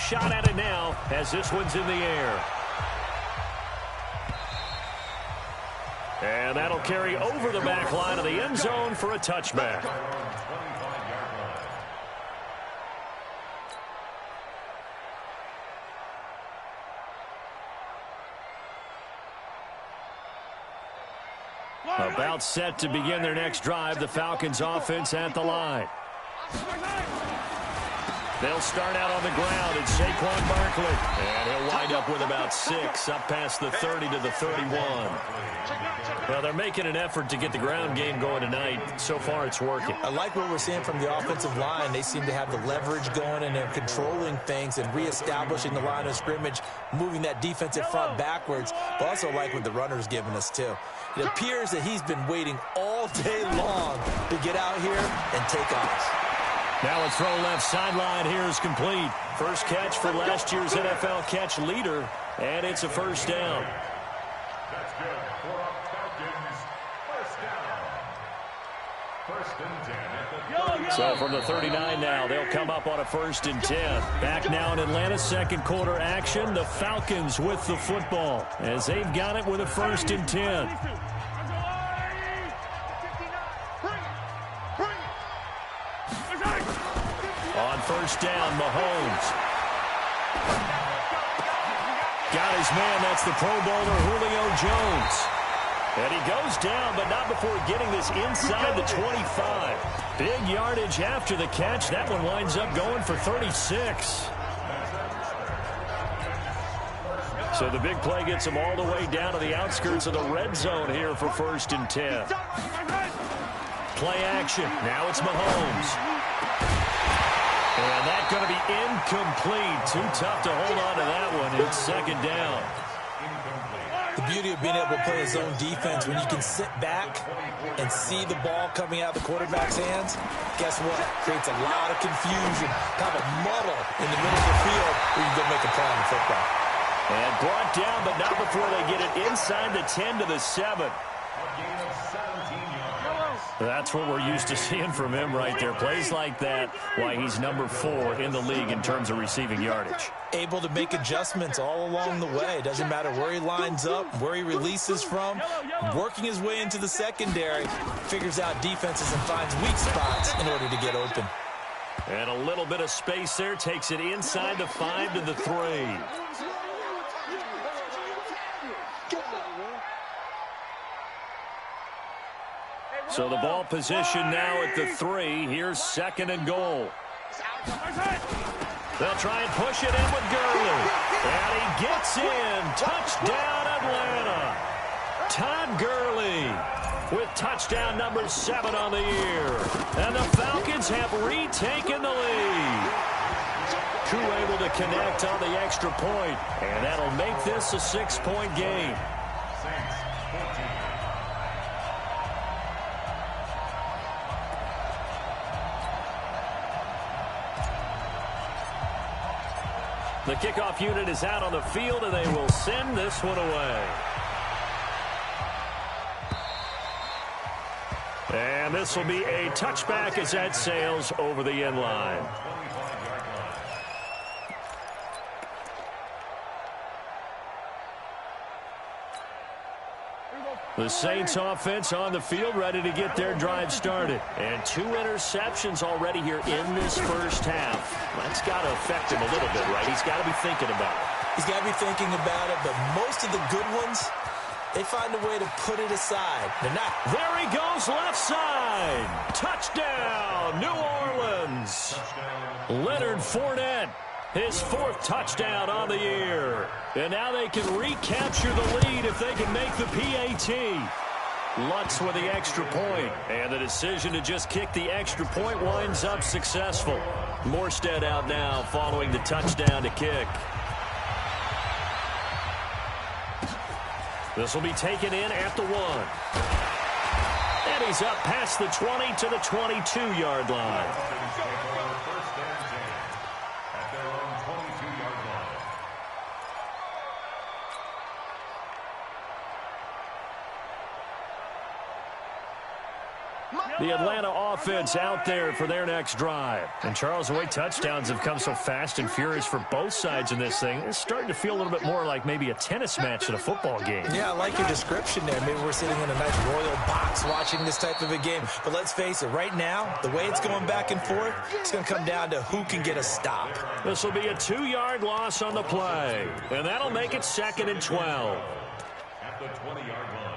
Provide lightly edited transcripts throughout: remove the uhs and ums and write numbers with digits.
shot at it now as this one's in the air. And that'll carry over the back line of the end zone for a touchback. About set to begin their next drive, the Falcons offense at the line. They'll start out on the ground. It's Saquon Barkley. And he'll wind up with about 6, up past the 30 to the 31. Well, they're making an effort to get the ground game going tonight. So far, it's working. I like what we're seeing from the offensive line. They seem to have the leverage going, and they're controlling things and reestablishing the line of scrimmage, moving that defensive front backwards. But also like what the runner's giving us, too. It appears that he's been waiting all day long to get out here and take off. Now a throw left sideline here is complete. First catch for last year's NFL catch leader, and it's a first down. That's good for Falcons. First down. First and 10 at the 30. So from the 39 now, they'll come up on a 1st and 10. Back now in Atlanta's second quarter action, the Falcons with the football as they've got it with a 1st and 10. On first down, Mahomes. Got his man. That's the Pro Bowler Julio Jones. And he goes down, but not before getting this inside the 25. Big yardage after the catch. That one winds up going for 36. So the big play gets him all the way down to the outskirts of the red zone here for 1st and 10. Play action. Now it's Mahomes. And that's going to be incomplete. Too tough to hold on to that one. It's 2nd down. The beauty of being able to play a zone defense, when you can sit back and see the ball coming out of the quarterback's hands, guess what? Creates a lot of confusion, kind of a muddle in the middle of the field where you can go make a play on the football. And brought down, but not before they get it inside the 10 to the 7. That's what we're used to seeing from him right there. Plays like that, why he's number 4 in the league in terms of receiving yardage. Able to make adjustments all along the way. Doesn't matter where he lines up, where he releases from. Working his way into the secondary, figures out defenses and finds weak spots in order to get open. And a little bit of space there. Takes it inside the 5 to the 3. So the ball position now at the 3. Here's 2nd and goal. They'll try and push it in with Gurley. And he gets in. Touchdown, Atlanta. Todd Gurley with touchdown number 7 on the year. And the Falcons have retaken the lead. Crew able to connect on the extra point. And that'll make this a 6-point game. The kickoff unit is out on the field, and they will send this one away. And this will be a touchback as that sails over the end line. The Saints offense on the field, ready to get their drive started. And 2 interceptions already here in this first half. That's got to affect him a little bit, right? He's got to be thinking about it. He's got to be thinking about it, but most of the good ones, they find a way to put it aside. They're not. There he goes, left side. Touchdown, New Orleans. Leonard Fournette, his 4th touchdown on the year. And now they can recapture the lead if they can make the PAT. Lutz with the extra point. And the decision to just kick the extra point winds up successful. Morstead out now following the touchdown to kick. This will be taken in at the 1. And he's up past the 20 to the 22-yard line. The Atlanta offense out there for their next drive. And Charles, the way touchdowns have come so fast and furious for both sides in this thing, it's starting to feel a little bit more like maybe a tennis match than a football game. Yeah, I like your description there. Maybe we're sitting in a nice royal box watching this type of a game. But let's face it, right now, the way it's going back and forth, it's going to come down to who can get a stop. This will be a 2-yard loss on the play. And that'll make it 2nd and 12. At the 20-yard line.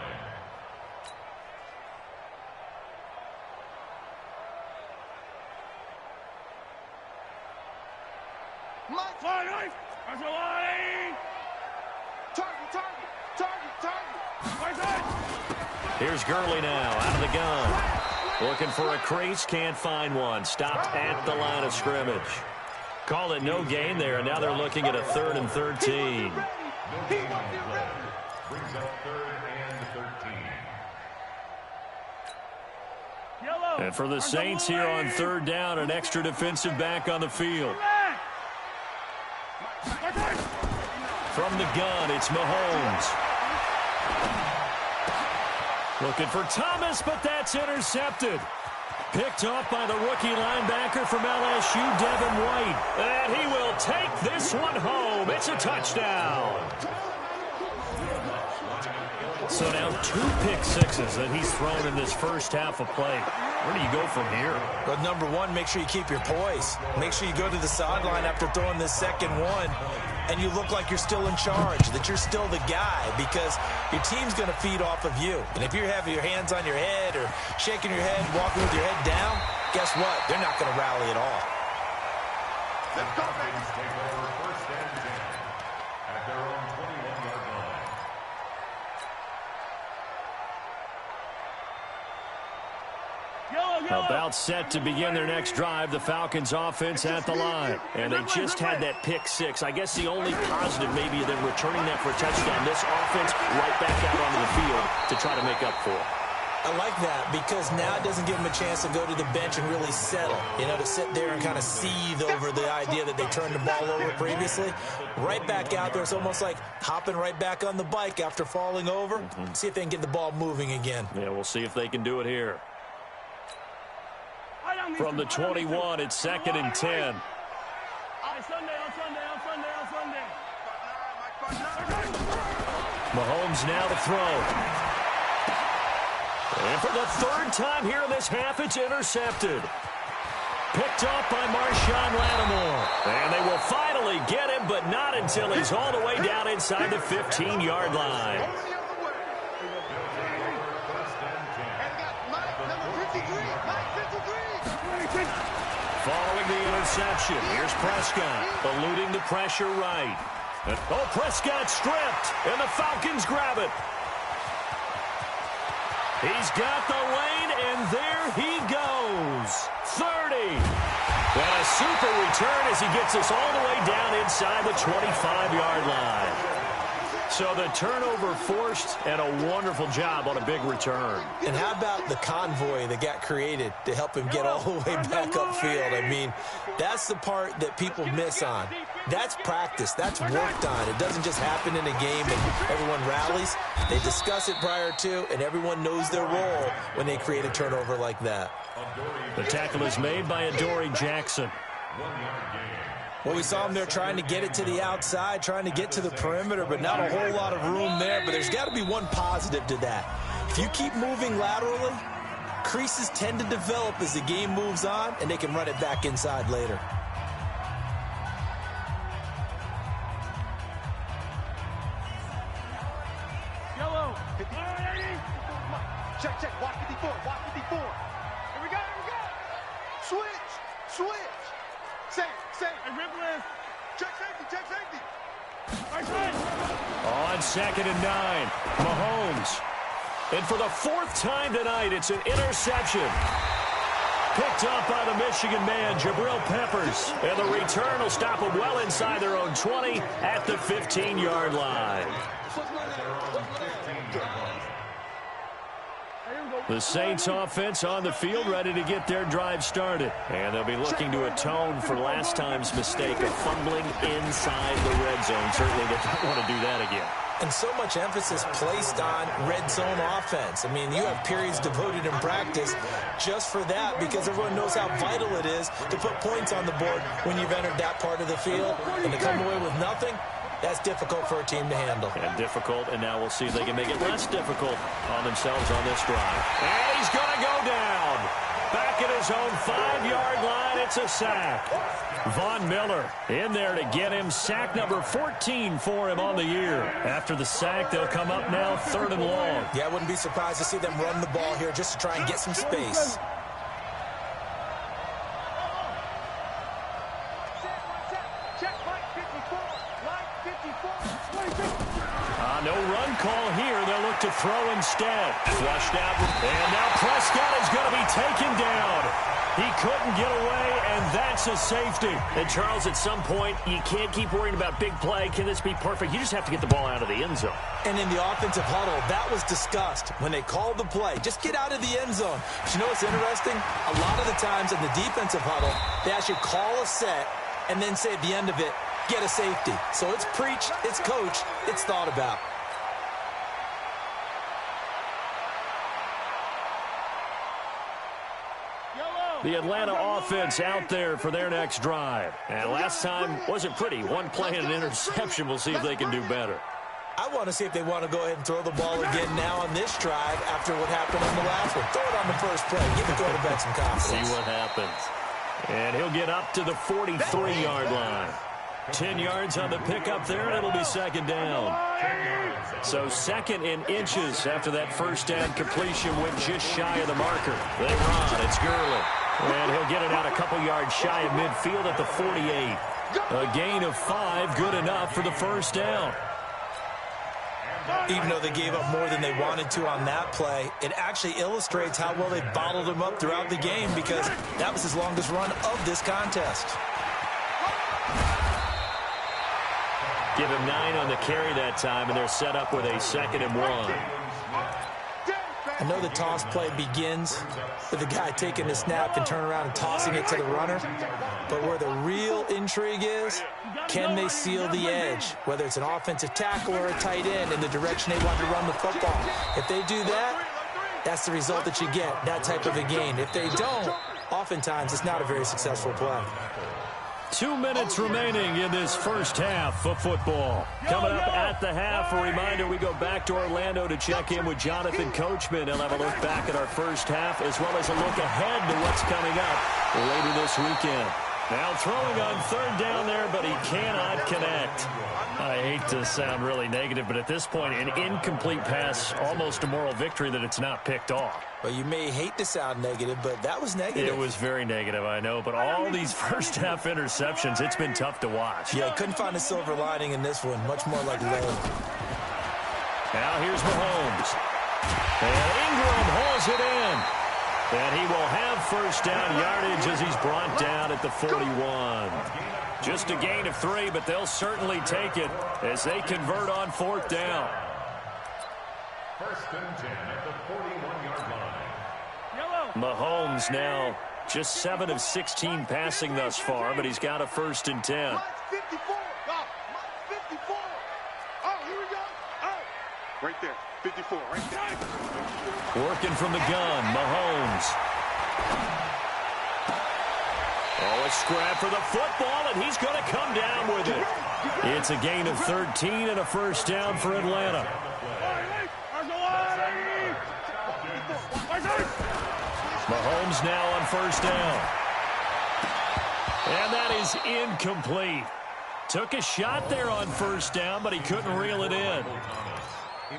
Here's Gurley now, out of the gun. Looking for a crease, can't find one. Stopped at the line of scrimmage. Called it no gain there, and now they're looking at a 3rd and 13. Brings up 3rd and 13. And for the Saints here on 3rd down, an extra defensive back on the field. From the gun, it's Mahomes. Looking for Thomas, but that's intercepted. Picked off by the rookie linebacker from LSU, Devin White. And he will take this one home. It's a touchdown. So now 2 pick sixes that he's thrown in this first half of play. Where do you go from here? But number one, make sure you keep your poise. Make sure you go to the sideline after throwing this second one, and you look like you're still in charge, that you're still the guy, because your team's going to feed off of you. And if you're having your hands on your head or shaking your head, walking with your head down, guess what? They're not going to rally at all. Let's go, baby. Take over 1st and 10 at their own 21-yard line. About set to begin their next drive, the Falcons offense at the line. And they just had that pick 6. I guess the only positive maybe than returning that for a touchdown. This offense right back out onto the field to try to make up for it. I like that because now it doesn't give them a chance to go to the bench and really settle, you know, to sit there and kind of seethe over the idea that they turned the ball over previously. Right back out there, it's almost like hopping right back on the bike after falling over. See if they can get the ball moving again. Yeah, we'll see if they can do it here. From the 21, it's 2nd and 10. Mahomes now to throw. And for the 3rd time here in this half, it's intercepted. Picked off by Marshawn Lattimore. And they will finally get him, but not until he's all the way down inside the 15-yard line. Following the interception, here's Prescott, eluding the pressure right. And, Prescott stripped, and the Falcons grab it. He's got the lane, and there he goes. 30. And a super return as he gets us all the way down inside the 25-yard line. So the turnover forced, and a wonderful job on a big return. And how about the convoy that got created to help him get all the way back upfield? I mean, that's the part that people miss on. That's practice. That's worked on. It doesn't just happen in a game and everyone rallies. They discuss it prior to, and everyone knows their role when they create a turnover like that. The tackle is made by Adoree Jackson. Well, we saw him there trying to get it to the outside, trying to get to the perimeter, but not a whole lot of room there. But there's got to be one positive to that. If you keep moving laterally, creases tend to develop as the game moves on, and they can run it back inside later. Yellow. Check. Watch 54. Watch 54. Here we go. Switch. Safe. And rip left. Check safety. On 2nd and 9, Mahomes. And for the 4th time tonight, it's an interception. Picked up by the Michigan man, Jabril Peppers. And the return will stop them well inside their own 20 at the 15-yard line. The Saints offense on the field ready to get their drive started. And they'll be looking to atone for last time's mistake of fumbling inside the red zone. Certainly they don't want to do that again. And so much emphasis placed on red zone offense. I mean, you have periods devoted in practice just for that because everyone knows how vital it is to put points on the board when you've entered that part of the field. And to come away with nothing, that's difficult for a team to handle. And difficult, and now we'll see if they can make it less difficult on themselves on this drive. And he's going to go down. Back at his own 5-yard line, it's a sack. Von Miller in there to get him sack number 14 for him on the year. After the sack, they'll come up now 3rd and long. Yeah, I wouldn't be surprised to see them run the ball here just to try and get some space. No run call here. They'll look to throw instead. Flushed out. And now Prescott is going to be taken down. He couldn't get away, and that's a safety. And, Charles, at some point, you can't keep worrying about big play. Can this be perfect? You just have to get the ball out of the end zone. And in the offensive huddle, that was discussed when they called the play. Just get out of the end zone. But you know what's interesting? A lot of the times in the defensive huddle, they actually call a set and then say at the end of it, get a safety. So it's preached, it's coached, it's thought about. The Atlanta offense out there for their next drive. And last time wasn't pretty. One play and an interception. We'll see if they can do better. I want to see if they want to go ahead and throw the ball again now on this drive after what happened on the last one. Throw it on the first play. Give the quarterback some confidence. See what happens. And he'll get up to the 43-yard line. 10 yards on the pickup there, and it'll be 2nd down. So 2nd in inches after that first down completion went just shy of the marker. They run. It's Gurley. And he'll get it out a couple yards shy of midfield at the 48. A gain of 5, good enough for the first down. Even though they gave up more than they wanted to on that play, it actually illustrates how well they bottled him up throughout the game because that was his longest run of this contest. Give him 9 on the carry that time, and they're set up with a 2nd and 1. I know the toss play begins with the guy taking the snap and turning around and tossing it to the runner. But where the real intrigue is, can they seal the edge, whether it's an offensive tackle or a tight end in the direction they want to run the football? If they do that, that's the result that you get, that type of a gain. If they don't, oftentimes it's not a very successful play. 2 minutes remaining in this first half of football. Coming up at the half, a reminder, we go back to Orlando to check in with Jonathan Coachman. He'll have a look back at our first half as well as a look ahead to what's coming up later this weekend. Now throwing on 3rd down there, but he cannot connect. I hate to sound really negative, but at this point, an incomplete pass, almost a moral victory that it's not picked off. Well, you may hate to sound negative, but that was negative. It was very negative, I know. But all these first-half interceptions, it's been tough to watch. Yeah, couldn't find a silver lining in this one. Much more like lead. Now here's Mahomes. And Ingram hauls it in. And he will have first down yardage as he's brought down at the 41. Just a gain of 3, but they'll certainly take it as they convert on 4th down. 1st and 10 at the 41-yard line. Mahomes now just 7 of 16 passing thus far, but he's got a 1st and 10. 54. Oh, 54. Oh, here we go. Oh. Right there. 54. Right there. Working from the gun, Mahomes. Oh, a scrap for the football, and he's going to come down with it. It's a gain of 13 and a first down for Atlanta. Mahomes now on first down. And that is incomplete. Took a shot there on first down, but he couldn't reel it in.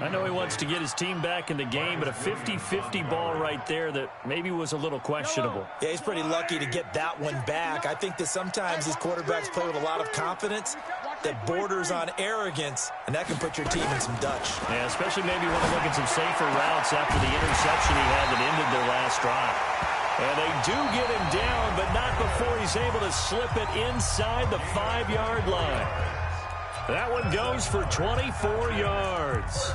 I know he wants to get his team back in the game, but a 50-50 ball right there that maybe was a little questionable. Yeah, he's pretty lucky to get that one back. I think that sometimes these quarterbacks play with a lot of confidence that borders on arrogance, and that can put your team in some Dutch. Yeah, especially maybe when they look at some safer routes after the interception he had that ended their last drive. And they do get him down, but not before he's able to slip it inside the 5-yard line. That one goes for 24 yards.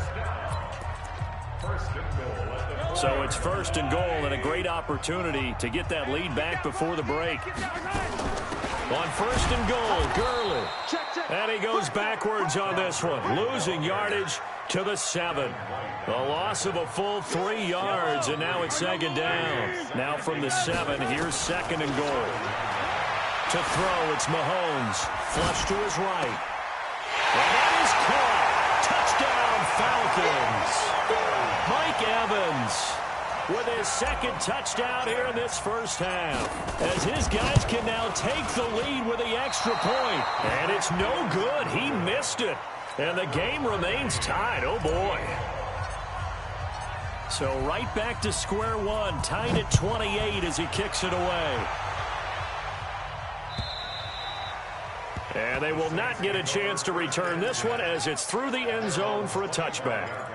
So it's 1st and goal and a great opportunity to get that lead back before the break. On 1st and goal, Gurley. And And he goes backwards on this one, losing yardage to the 7. A loss of a full 3 yards, and now it's second down. Now from the 7, here's second and goal. To throw, it's Mahomes. Flush to his right. And that is caught. Touchdown, Falcons. Mike Evans with his second touchdown here in this first half, as his guys can now take the lead with the extra point. And it's no good. He missed it. And the game remains tied. Oh, boy. So right back to square one, tied at 28 as he kicks it away. And they will not get a chance to return this one as it's through the end zone for a touchback.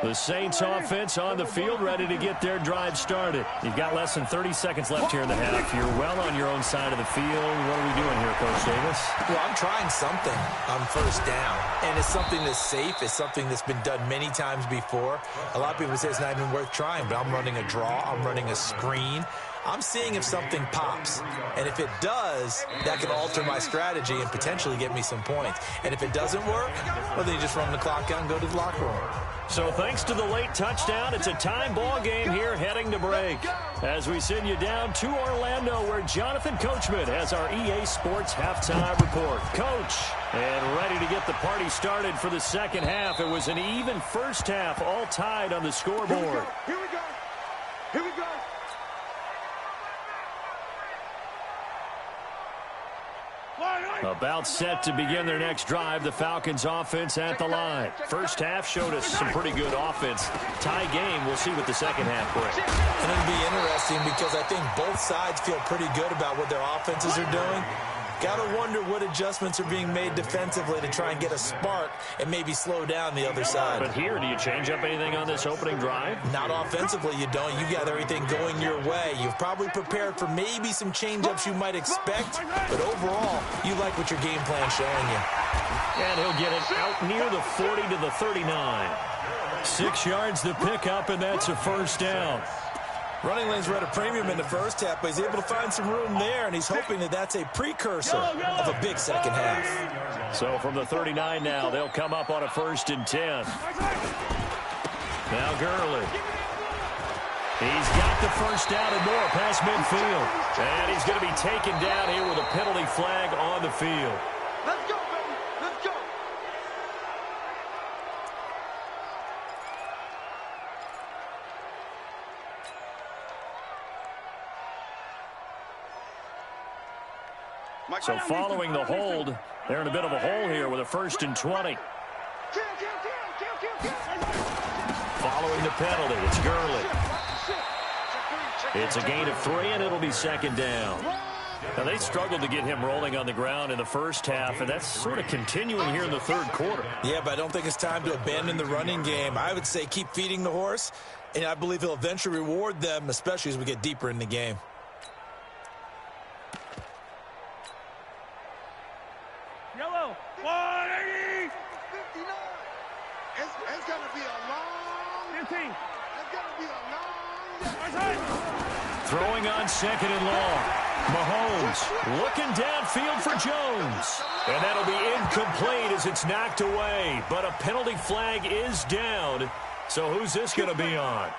The Saints offense on the field, ready to get their drive started. You've got less than 30 seconds left here in the half. You're well on your own side of the field. What are we doing here, Coach Davis? Well, I'm trying something on first down, and it's something that's safe. It's something that's been done many times before. A lot of people say it's not even worth trying, but I'm running a draw. I'm running a screen. I'm seeing if something pops, and if it does, that can alter my strategy and potentially get me some points. And if it doesn't work, well, then you just run the clock out and go to the locker room. So thanks to the late touchdown, it's a time ball game here heading to break. As we send you down to Orlando, where Jonathan Coachman has our EA Sports halftime report. Coach, and ready to get the party started for the second half. It was an even first half, all tied on the scoreboard. Here we go. Here we go. About set to begin their next drive, the Falcons offense at the line. First half showed us some pretty good offense. Tie game, we'll see what the second half brings. And it'll be interesting because I think both sides feel pretty good about what their offenses are doing. Got to wonder what adjustments are being made defensively to try and get a spark and maybe slow down the other side. But here, do you change up anything on this opening drive? Not offensively, you don't. You got everything going your way. You've probably prepared for maybe some change-ups you might expect, but overall, you like what your game plan's showing you. And he'll get it out near the 40 to the 39. 6 yards to pick up, and that's a first down. Running lanes were at a premium in the first half, but he's able to find some room there, and he's hoping that that's a precursor of a big second half. So from the 39 now, they'll come up on a 1st and 10. Now Gurley. He's got the first down and more past midfield. And he's going to be taken down here with a penalty flag on the field. Let's go, baby. Let's go. So following the hold, they're in a bit of a hole here with a 1st and 20. Following the penalty, it's Gurley. It's a gain of 3, and it'll be second down. Now, they struggled to get him rolling on the ground in the first half, and that's sort of continuing here in the third quarter. Yeah, but I don't think it's time to abandon the running game. I would say keep feeding the horse, and I believe he'll eventually reward them, especially as we get deeper in the game. Yellow. 180. 59. It's going to be a long 15. It's going to be a long. Throwing on second and long. Mahomes looking downfield for Jones. And that'll be incomplete as it's knocked away. But a penalty flag is down. So who's this going to be on?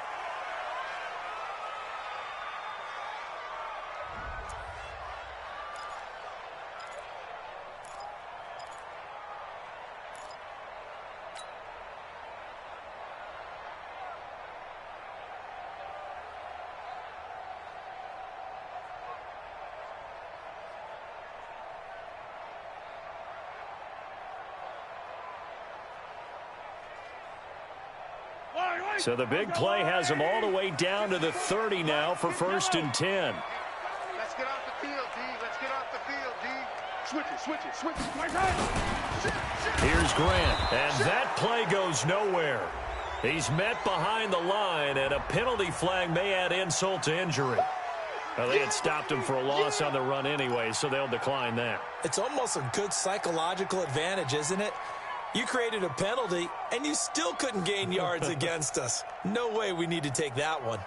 So the big play has them all the way down to the 30 now for 1st and 10. Let's get off the field, D. Let's get off the field, D. Switch it. My God. Here's Grant, and that play goes nowhere. He's met behind the line, and a penalty flag may add insult to injury. Well, they had stopped him for a loss on the run anyway, so they'll decline that. It's almost a good psychological advantage, isn't it? You created a penalty, and you still couldn't gain yards against us. No way we need to take that one.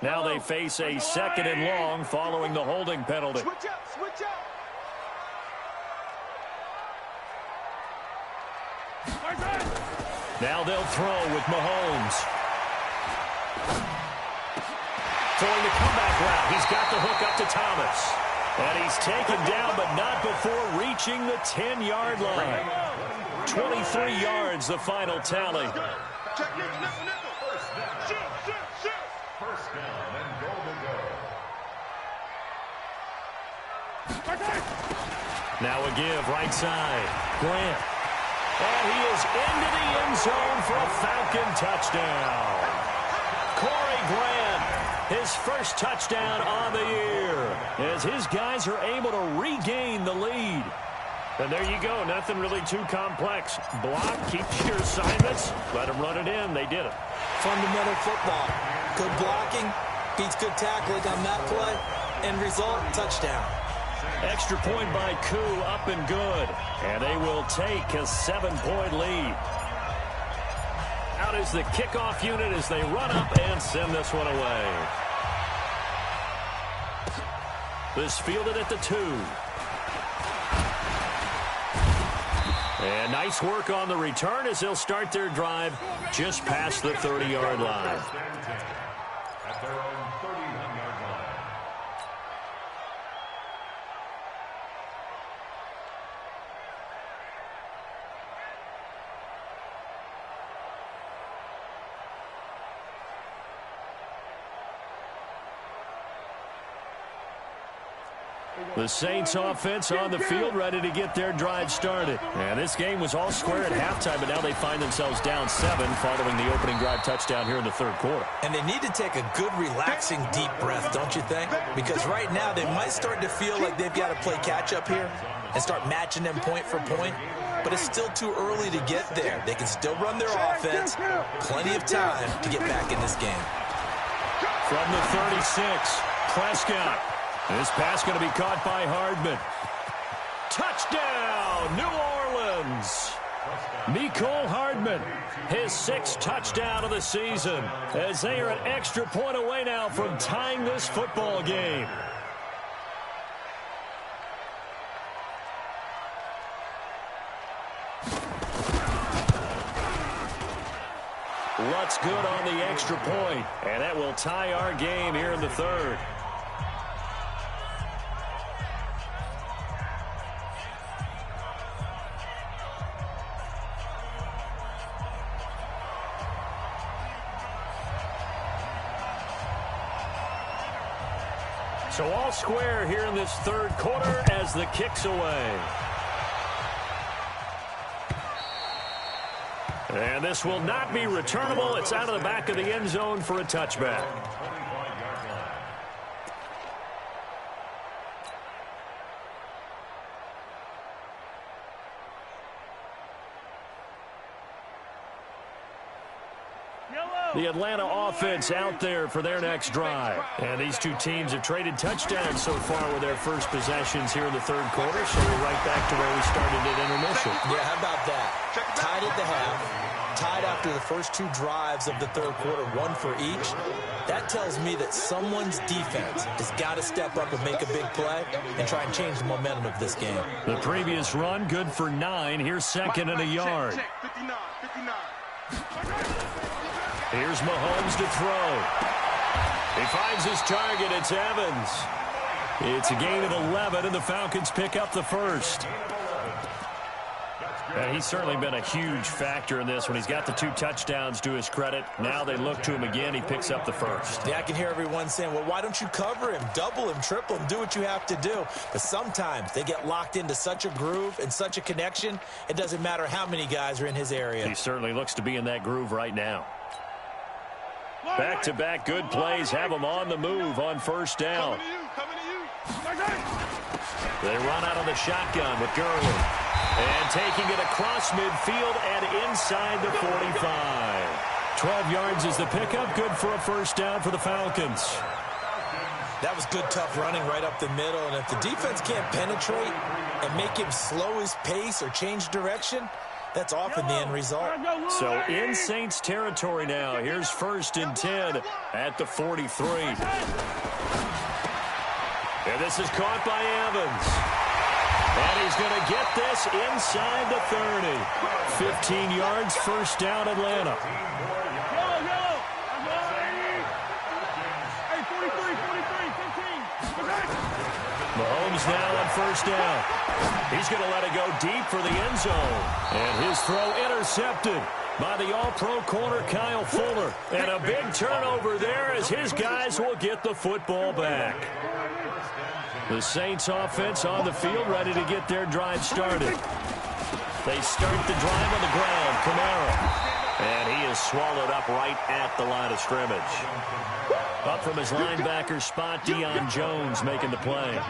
Now they face a 2nd and long following the holding penalty. Switch up, switch up. Now they'll throw with Mahomes. Throwing the comeback route. He's got the hook up to Thomas. And he's taken down, but not before reaching the 10-yard line. 23 yards, the final tally. First down and goal to go. Now a give, right side. Grant. And he is into the end zone for a Falcon touchdown. Corey Grant, his first touchdown on the year, as his guys are able to regain the lead. And there you go, nothing really too complex. Block, keep your assignments, let them run it in. They did it. Fundamental football. Good blocking, beats good tackling on that play. End result, touchdown. Extra point by Koo, up and good. And they will take a 7-point lead. Out is the kickoff unit as they run up and send this one away. This fielded at the 2. And nice work on the return as they'll start their drive just past the 30-yard line. At their own 31-yard line. The Saints offense on the field, ready to get their drive started. And this game was all square at halftime, but now they find themselves down 7 following the opening drive touchdown here in the 3rd quarter. And they need to take a good, relaxing, deep breath, don't you think? Because right now they might start to feel like they've got to play catch-up here and start matching them point for point. But it's still too early to get there. They can still run their offense. Plenty of time to get back in this game. From the 36, Prescott. This pass going to be caught by Hardman. Touchdown, New Orleans. Mecole Hardman, his 6th touchdown of the season, as they are an extra point away now from tying this football game. Lutz good on the extra point, and that will tie our game here in the 3rd. So all square here in this 3rd quarter as the kick's away. And this will not be returnable. It's out of the back of the end zone for a touchback. The Atlanta offense out there for their next drive. And these two teams have traded touchdowns so far with their first possessions here in the 3rd quarter. So we're right back to where we started at intermission. Yeah, how about that? Tied at the half, tied after the first 2 drives of the 3rd quarter, 1 for each. That tells me that someone's defense has got to step up and make a big play and try and change the momentum of this game. The previous run, good for 9. Here's 2nd and a yard. 59, 59. Here's Mahomes to throw. He finds his target. It's Evans. It's a gain of 11, and the Falcons pick up the 1st. And he's certainly been a huge factor in this when he's got the 2 touchdowns to his credit. Now they look to him again. He picks up the 1st. Yeah, I can hear everyone saying, well, why don't you cover him, double him, triple him, do what you have to do. But sometimes they get locked into such a groove and such a connection, it doesn't matter how many guys are in his area. He certainly looks to be in that groove right now. Back-to-back good plays have them on the move on 1st down. They run out of the shotgun with Gurley. And taking it across midfield and inside the 45. 12 yards is the pickup. Good for a 1st down for the Falcons. That was good, tough running right up the middle. And if the defense can't penetrate and make him slow his pace or change direction, That's often the end result. So in Saints territory now. Here's 1st and 10 at the 43. And this is caught by Evans. And he's going to get this inside the 30. 15 yards, 1st down, Atlanta. Mahomes now on 1st down. He's going to let it go deep for the end zone. And his throw intercepted by the all-pro corner Kyle Fuller. And a big turnover there as his guys will get the football back. The Saints offense on the field ready to get their drive started. They start the drive on the ground. Kamara. And he is swallowed up right at the line of scrimmage. Up from his linebacker spot, Deion Jones making the play.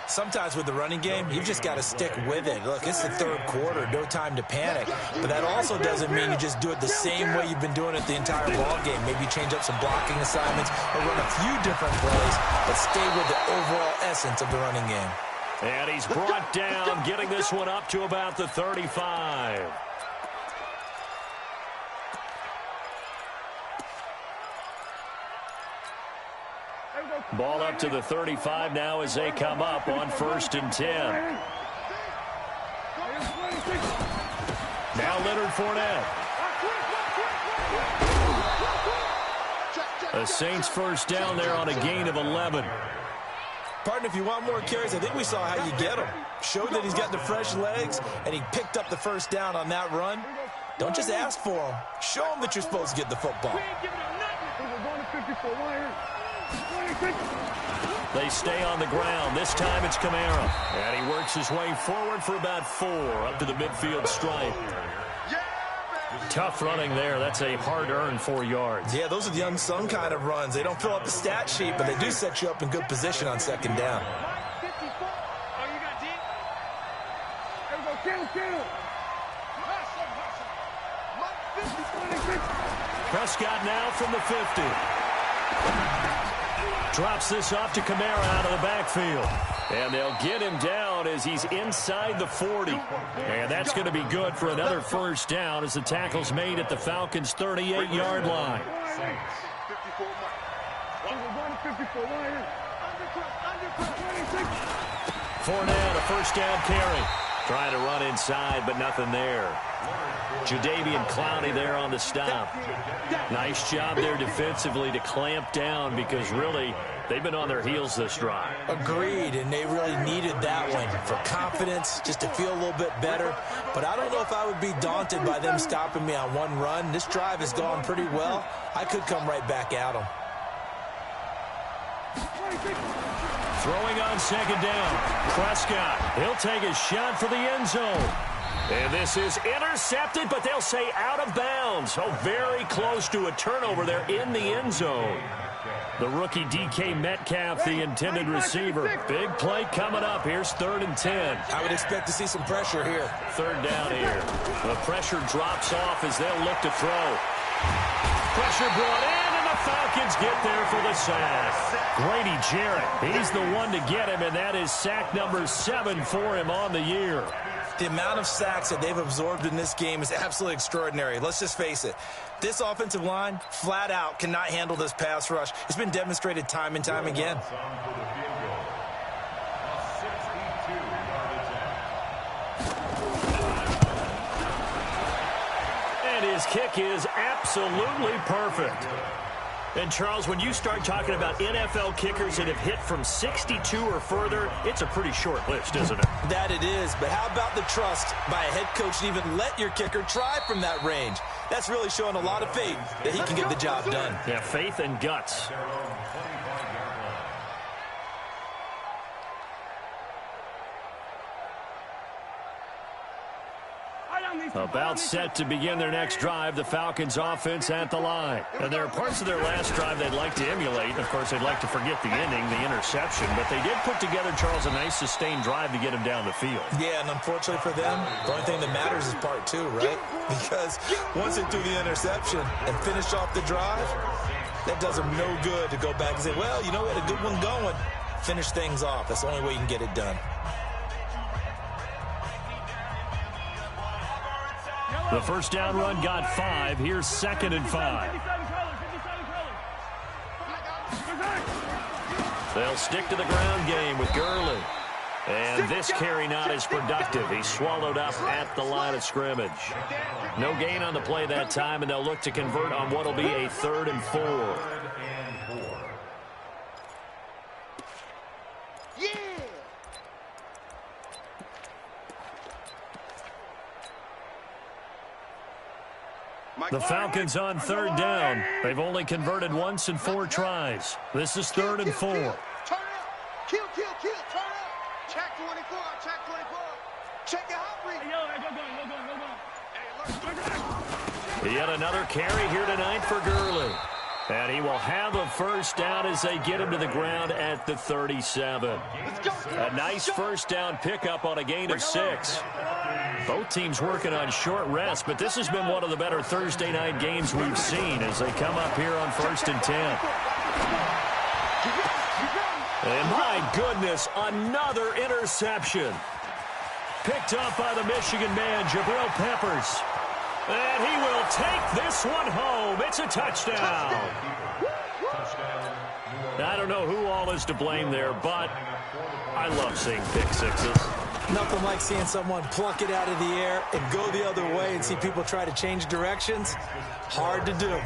Sometimes with the running game, you've just got to stick with it. Look, it's the 3rd quarter, no time to panic. But that also doesn't mean you just do it the same way you've been doing it the entire ball game. Maybe change up some blocking assignments or run a few different plays, but stay with the overall essence of the running game. And he's brought down, getting this one up to about the 35. Ball up to the 35 now as they come up on 1st and 10. Now Leonard Fournette. The Saints 1st down there on a gain of 11. Partner, if you want more carries, I think we saw how you get him. Showed that he's got the fresh legs, and he picked up the 1st down on that run. Don't just ask for him. Show him that you're supposed to get the football. They stay on the ground. This time it's Kamara. And he works his way forward for about 4 up to the midfield stripe. Tough running there. That's a hard-earned 4 yards. Yeah, those are the unsung kind of runs. They don't fill up the stat sheet, but they do set you up in good position on 2nd down. Prescott now from the 50. Drops this off to Kamara out of the backfield. And they'll get him down as he's inside the 40. And that's going to be good for another 1st down as the tackle's made at the Falcons' 38-yard line. Fournette, a 1st down carry. Trying to run inside, but nothing there. Jadeveon Clowney there on the stop. Nice job there defensively to clamp down because really they've been on their heels this drive. Agreed, and they really needed that one for confidence, just to feel a little bit better. But I don't know if I would be daunted by them stopping me on one run. This drive has gone pretty well. I could come right back at them. Throwing on 2nd down. Prescott, he'll take a shot for the end zone. And this is intercepted, but they'll say out of bounds. Oh, very close to a turnover there in the end zone. The rookie DK Metcalf, the intended receiver. Big play coming up. Here's 3rd and 10. I would expect to see some pressure here. 3rd down here. The pressure drops off as they'll look to throw. Pressure brought in, and the Falcons get there for the sack. Grady Jarrett, he's the one to get him, and that is sack number 7 for him on the year. The amount of sacks that they've absorbed in this game is absolutely extraordinary. Let's just face it. This offensive line, flat out, cannot handle this pass rush. It's been demonstrated time and time again. And his kick is absolutely perfect. And, Charles, when you start talking about NFL kickers that have hit from 62 or further, it's a pretty short list, isn't it? That it is, but how about the trust by a head coach to even let your kicker try from that range? That's really showing a lot of faith that he can get the job done. Yeah, faith and guts. About set to begin their next drive, the Falcons offense at the line. And there are parts of their last drive they'd like to emulate. Of course, they'd like to forget the ending, the interception. But they did put together, Charles, a nice sustained drive to get him down the field. Yeah, and unfortunately for them, the only thing that matters is part 2, right? Because once they do the interception and finish off the drive, that does them no good to go back and say, well, you know, we had a good one going. Finish things off. That's the only way you can get it done. The first down run got 5. Here's 2nd and 5. They'll stick to the ground game with Gurley. And this carry not as productive. He's swallowed up at the line of scrimmage. No gain on the play that time, and they'll look to convert on what will be a 3rd and 4. The Falcons on 3rd down. They've only converted once in 4 tries. This is 3rd and 4. Turn up. Kill. Turn up. Check 24. Check 24. Check your hot read. Go. Yet another carry here tonight for Gurley. And he will have a first down as they get him to the ground at the 37. A nice first down pickup on a gain of 6. Both teams working on short rest, but this has been one of the better Thursday night games we've seen as they come up here on 1st and 10. And my goodness, another interception. Picked up by the Michigan man, Jabril Peppers. And he will take this one home. It's a touchdown. I don't know who all is to blame there, but I love seeing pick sixes. Nothing like seeing someone pluck it out of the air and go the other way and see people try to change directions. Hard to do.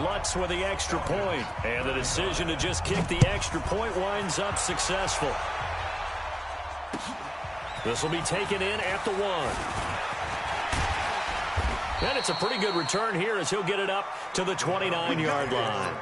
Lutz with the extra point, and the decision to just kick the extra point winds up successful. This will be taken in at the 1. And it's a pretty good return here as he'll get it up to the 29-yard line.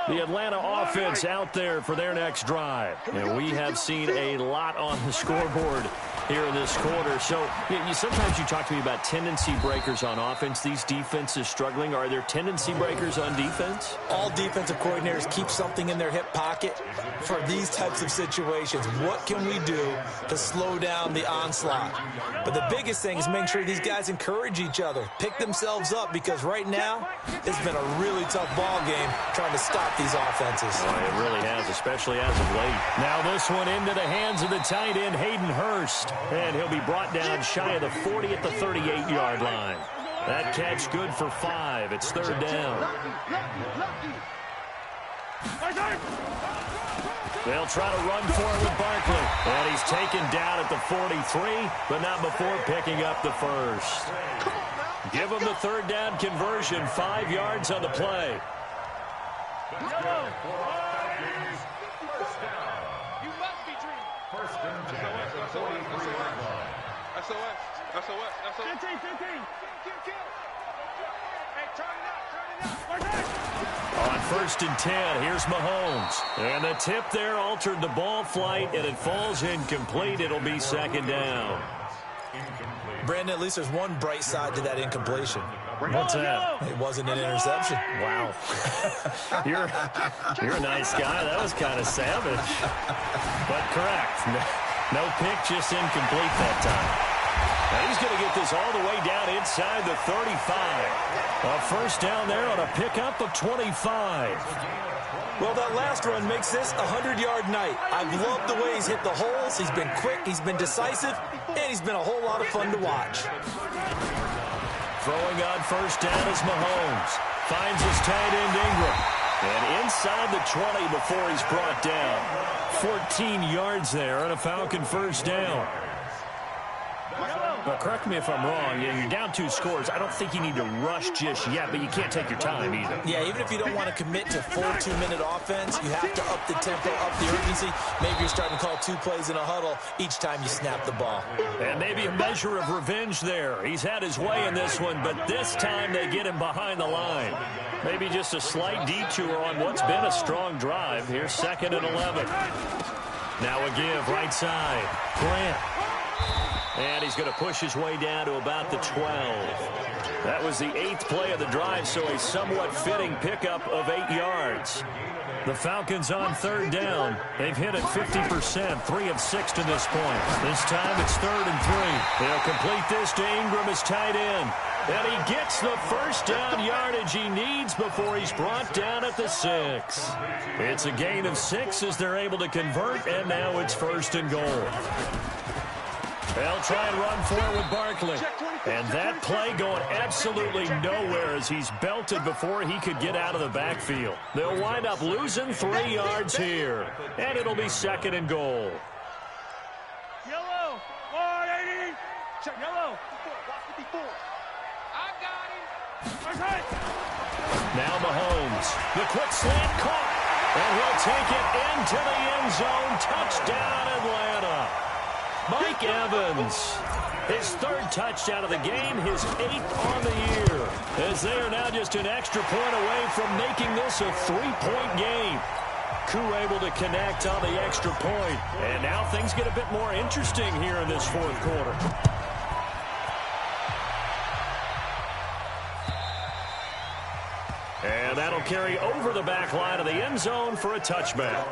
The Atlanta offense out there for their next drive. And we have seen a lot on the scoreboard here in this quarter. So sometimes you talk to me about tendency breakers on offense. These defenses struggling. Are there tendency breakers on defense? All defensive coordinators keep something in their hip pocket for these types of situations. What can we do to slow down the onslaught? But the biggest thing is making sure these guys encourage each other, pick themselves up, because right now it's been a really tough ball game trying to stop these offenses. Oh, it really has, especially as of late. Now this one into the hands of the tight end, Hayden Hurst. And he'll be brought down shy of the 40 at the 38-yard line. That catch good for 5. It's 3rd down. They'll try to run for it with Barkley. And he's taken down at the 43, but not before picking up the first. Give him the 3rd down conversion, 5 yards on the play. On 1st and 10, here's Mahomes. And the tip there altered the ball flight, and it falls incomplete. It'll be 2nd down. Brandon, at least there's one bright side to that incompletion. What's that? It wasn't an interception. Wow. You're a nice guy. That was kind of savage. But correct. No pick, just incomplete that time. Now he's going to get this all the way down inside the 35. A first down there on a pickup of 25. Well, that last run makes this a 100-yard night. I've loved the way he's hit the holes. He's been quick, he's been decisive, and he's been a whole lot of fun to watch. Throwing on first down is Mahomes. Finds his tight end Ingram. And inside the 20 before he's brought down. 14 yards there and a Falcon first down. Well, correct me if I'm wrong. You're down 2 scores. I don't think you need to rush just yet, but you can't take your time either. Yeah, even if you don't want to commit to full 2-minute offense, you have to up the tempo, up the urgency. Maybe you're starting to call 2 plays in a huddle each time you snap the ball. And maybe a measure of revenge there. He's had his way in this one, but this time they get him behind the line. Maybe just a slight detour on what's been a strong drive. Here's 2nd and 11. Now a give right side. Grant. And he's going to push his way down to about the 12. That was the 8th play of the drive, so a somewhat fitting pickup of 8 yards. The Falcons on 3rd down. They've hit it 50%, 3 of 6 to this point. This time it's 3rd and 3. They'll complete this to Ingram as tight end. And he gets the first down yardage he needs before he's brought down at the 6. It's a gain of 6 as they're able to convert, and now it's 1st and goal. They'll try and run forward with Barkley. And that play going absolutely nowhere as he's belted before he could get out of the backfield. They'll wind up losing 3 yards here. And it'll be 2nd and goal. Yellow, 180. Check yellow. Watch 54. I got him. Okay. Now Mahomes. The quick slant caught. And he'll take it into the end zone. Touchdown, Atlanta. Mike Evans, his 3rd touchdown of the game, his 8th on the year, as they are now just an extra point away from making this a 3-point game. Koo able to connect on the extra point, and now things get a bit more interesting here in this 4th quarter. And that'll carry over the back line of the end zone for a touchback.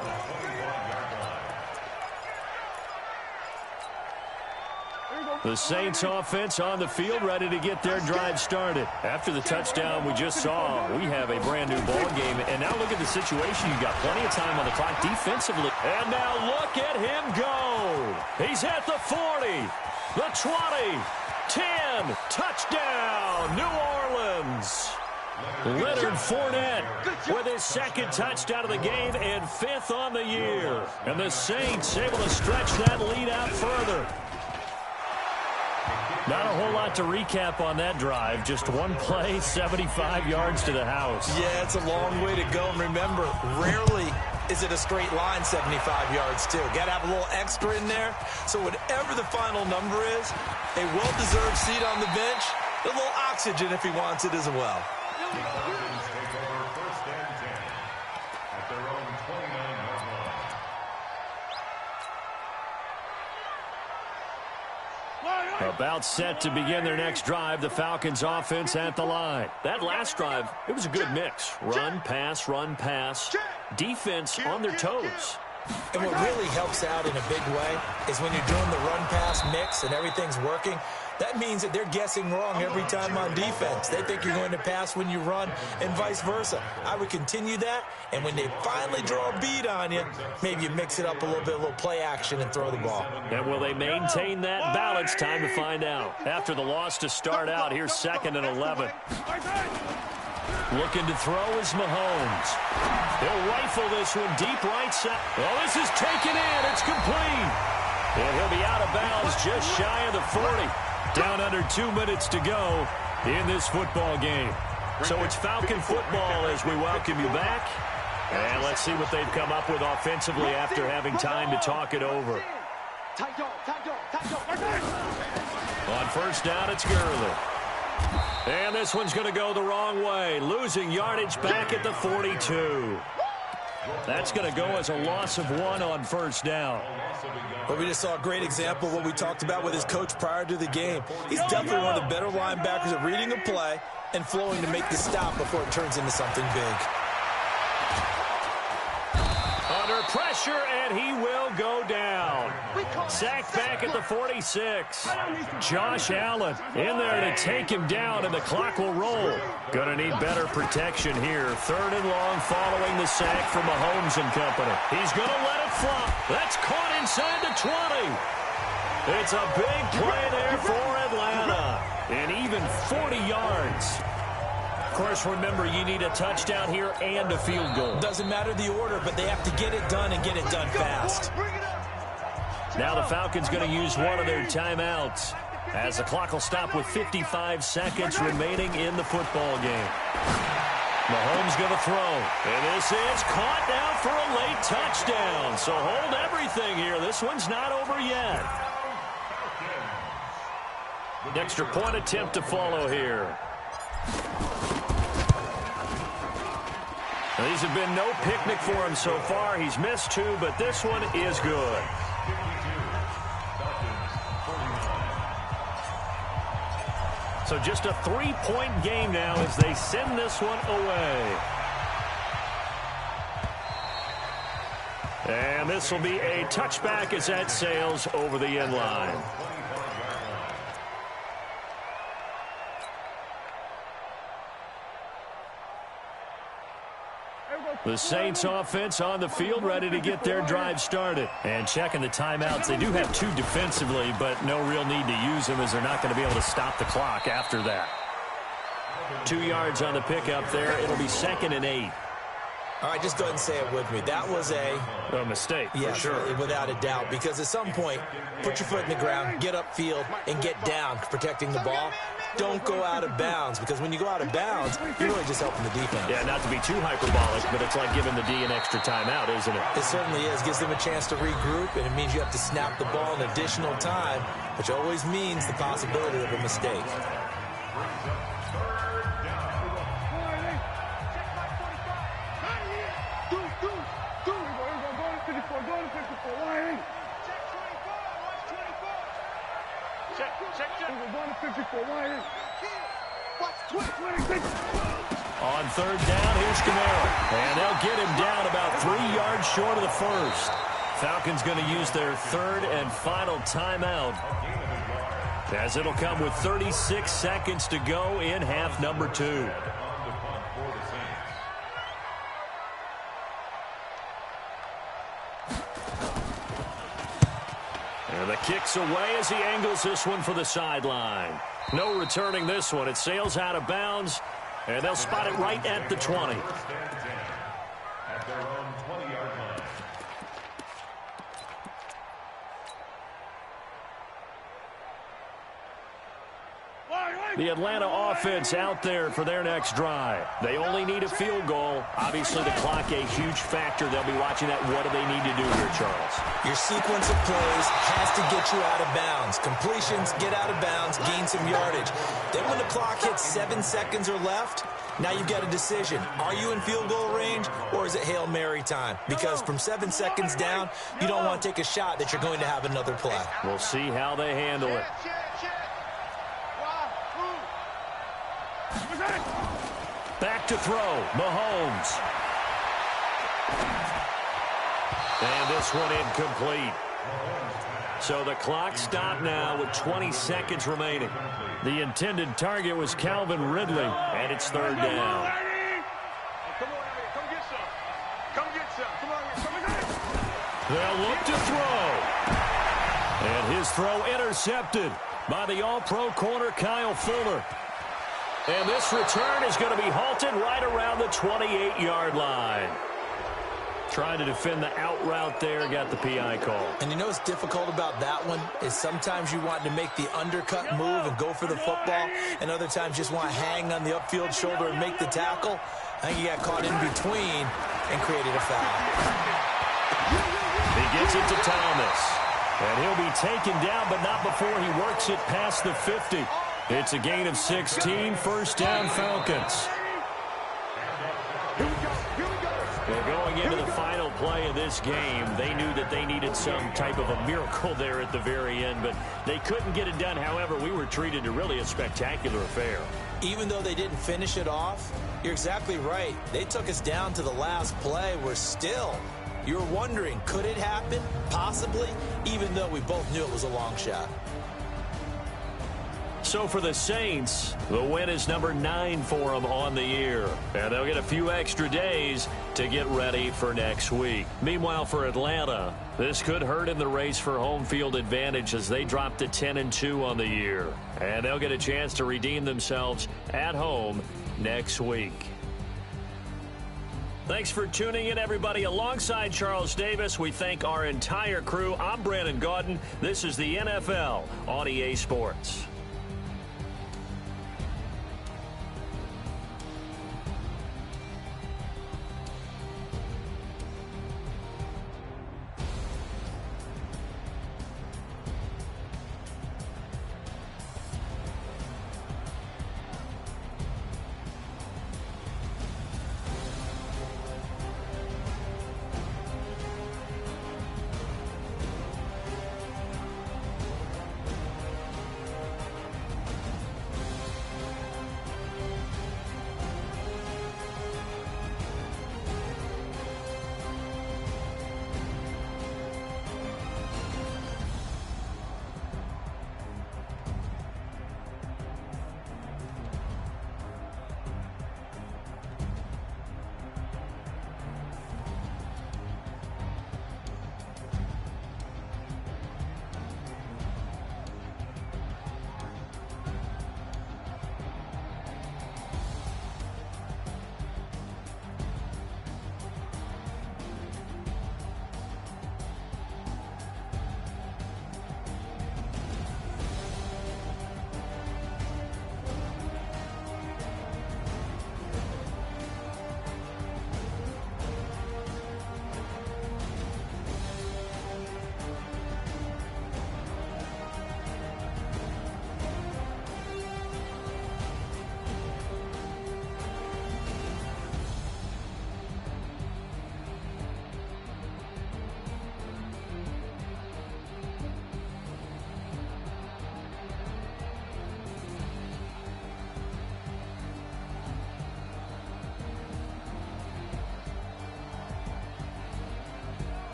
The Saints offense on the field ready to get their drive started. After the touchdown we just saw, we have a brand new ball game. And now look at the situation. You've got plenty of time on the clock defensively. And now look at him go. He's at the 40, the 20, 10, touchdown, New Orleans. Leonard Fournette with his 2nd touchdown of the game and 5th on the year. And the Saints able to stretch that lead out further. Not a whole lot to recap on that drive. Just one play, 75 yards to the house. Yeah, it's a long way to go. And remember, rarely is it a straight line 75 yards, too. Got to have a little extra in there. So whatever the final number is, a well-deserved seat on the bench, a little oxygen if he wants it as well. About set to begin their next drive, the Falcons offense at the line. That last drive, it was a good mix. Run, pass, defense on their toes. And what really helps out in a big way is when you're doing the run-pass mix and everything's working, that means that they're guessing wrong every time on defense. They think you're going to pass when you run and vice versa. I would continue that, and when they finally draw a bead on you, maybe you mix it up a little play action and throw the ball. And will they maintain that balance? Time to find out. After the loss to start out, here's 2nd and 11. Looking to throw is Mahomes. He'll rifle this one deep right side. Well, this is taken in. It's complete. And he'll be out of bounds just shy of the 40. Down under 2 minutes to go in this football game. So it's Falcon football as we welcome you back. And let's see what they've come up with offensively after having time to talk it over. On 1st down, it's Gurley. And this one's going to go the wrong way. Losing yardage back at the 42. That's going to go as a loss of 1 on 1st down. But we just saw a great example of what we talked about with his coach prior to the game. He's definitely one of the better linebackers at reading a play and flowing to make the stop before it turns into something big. Under pressure, and he will go down. Sacked back at the 46. Josh Allen in there to take him down, and the clock will roll. Gonna need better protection here. 3rd and long following the sack from Mahomes and company. He's gonna let it flop. That's caught inside the 20. It's a big play there for Atlanta. And even 40 yards. Of course, remember, you need a touchdown here and a field goal. Doesn't matter the order, but they have to get it done and get it done fast. Now the Falcons going to use one of their timeouts as the clock will stop with 55 seconds remaining in the football game. Mahomes going to throw. And this is caught now for a late touchdown. So hold everything here. This one's not over yet. An extra point attempt to follow here. Now, these have been no picnic for him so far. He's missed 2, but this one is good. So just a 3-point game now as they send this one away. And this will be a touchback as that sails over the end line. The Saints offense on the field, ready to get their drive started. And checking the timeouts, they do have 2 defensively, but no real need to use them as they're not going to be able to stop the clock after that. 2 yards on the pickup there. It'll be 2nd and 8. All right, just go ahead and say it with me. That was a mistake, yeah, for sure. Without a doubt, because at some point, put your foot in the ground, get upfield, and get down protecting the ball. Don't go out of bounds, because when you go out of bounds, you're really just helping the defense. Yeah, not to be too hyperbolic, but it's like giving the D an extra timeout, isn't it? It certainly is. Gives them a chance to regroup, and it means you have to snap the ball an additional time, which always means the possibility of a mistake. On 3rd down, here's Camaro. And they'll get him down about 3 yards short of the first. Falcons going to use their 3rd and final timeout, as it'll come with 36 seconds to go in half number 2. And the kick's away as he angles this one for the sideline. No returning this one. It sails out of bounds, and they'll spot it right at the 20. At their own 20-yard line. The Atlanta offense out there for their next drive. They only need a field goal. Obviously, the clock a huge factor. They'll be watching that. What do they need to do here, Charles? Your sequence of plays has to get you out of bounds. Completions, get out of bounds, gain some yardage. Then when the clock hits 7 seconds or left, now you've got a decision. Are you in field goal range, or is it Hail Mary time? Because from 7 seconds down, you don't want to take a shot that you're going to have another play. We'll see how they handle it. Back to throw, Mahomes. And this one incomplete. So the clock stopped now with 20 seconds remaining. The intended target was Calvin Ridley, and it's 3rd down. They'll look to throw. And his throw intercepted by the all-pro corner Kyle Fuller. And this return is going to be halted right around the 28-yard line. Trying to defend the out route there, got the PI call. And you know what's difficult about that one is sometimes you want to make the undercut move and go for the football, and other times just want to hang on the upfield shoulder and make the tackle. I think he got caught in between and created a foul. He gets it to Thomas. And he'll be taken down, but not before he works it past the 50. It's a gain of 16, 1st down Falcons. Well, going into the final play of this game, they knew that they needed some type of a miracle there at the very end, but they couldn't get it done. However, we were treated to really a spectacular affair. Even though they didn't finish it off, you're exactly right. They took us down to the last play. We're still, you're wondering, could it happen? Possibly, even though we both knew it was a long shot. So for the Saints, the win is number 9 for them on the year. And they'll get a few extra days to get ready for next week. Meanwhile, for Atlanta, this could hurt in the race for home field advantage as they drop to 10-2 on the year. And they'll get a chance to redeem themselves at home next week. Thanks for tuning in, everybody. Alongside Charles Davis, we thank our entire crew. I'm Brandon Gaudin. This is the NFL on EA Sports.